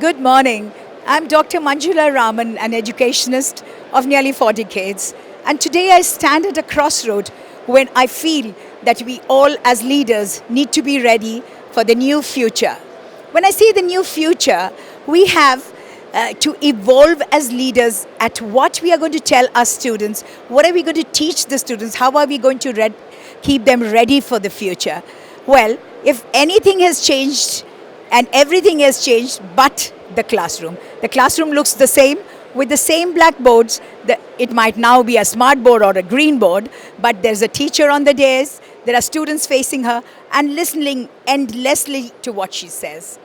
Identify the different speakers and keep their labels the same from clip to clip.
Speaker 1: Good morning. I'm Dr. Manjula Raman, an educationist of nearly 4 decades. And today I stand at a crossroad when I feel that we all as leaders need to be ready for the new future. When I say the new future, we have to evolve as leaders at what we are going to tell our students, what are we going to teach the students, how are we going to keep them ready for the future. Well, if anything has changed and everything has changed but the classroom. The classroom looks the same with the same blackboards. It might now be a smart board or a green board, but there's a teacher on the dais, there are students facing her and listening endlessly to what she says.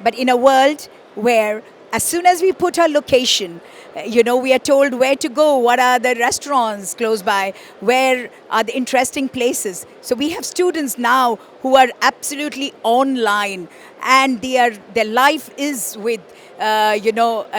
Speaker 1: But in a world where as soon as we put our location, we are told where to go, what are the restaurants close by, where are the interesting places. So we have students now who are absolutely online and their life is with,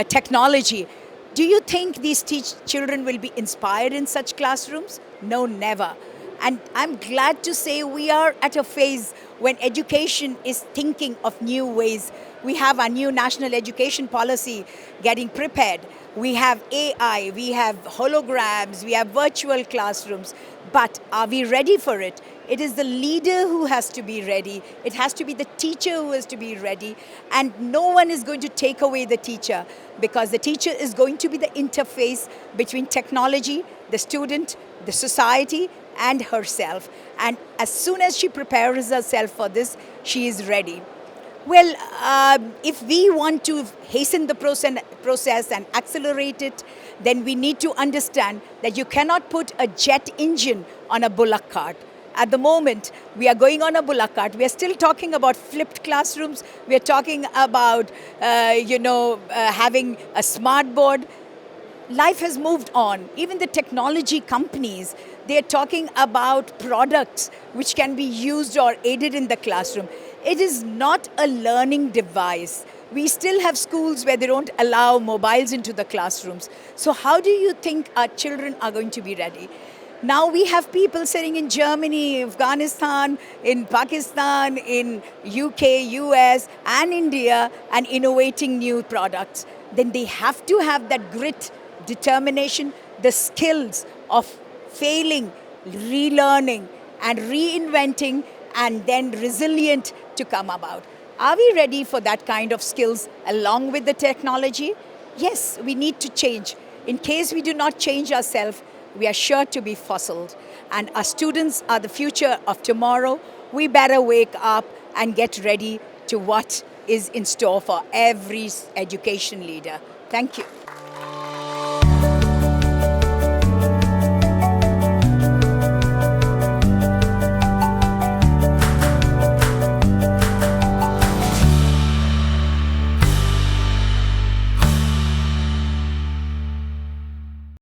Speaker 1: technology. Do you think these children will be inspired in such classrooms? No, never. And I'm glad to say we are at a phase when education is thinking of new ways. We have our new national education policy getting prepared. We have AI, we have holograms, we have virtual classrooms. But are we ready for it? It is the leader who has to be ready. It has to be the teacher who has to be ready. And no one is going to take away the teacher because the teacher is going to be the interface between technology, the student, the society, and herself. And as soon as she prepares herself for this, she is ready. Well, if we want to hasten the process and accelerate it, then we need to understand that you cannot put a jet engine on a bullock cart. At the moment, we are going on a bullock cart. We are still talking about flipped classrooms. We are talking about, having a smart board. Life has moved on. Even the technology companies, they're talking about products which can be used or aided in the classroom. It is not a learning device. We still have schools where they don't allow mobiles into the classrooms. So how do you think our children are going to be ready? Now we have people sitting in Germany, Afghanistan, in Pakistan, in UK, US, and India, and innovating new products. Then they have to have that grit, determination, the skills of failing, relearning, and reinventing, and then resilient to come about. Are we ready for that kind of skills along with the technology? Yes, we need to change. In case we do not change ourselves, we are sure to be fossiled. And our students are the future of tomorrow. We better wake up and get ready to what is in store for every education leader. Thank you.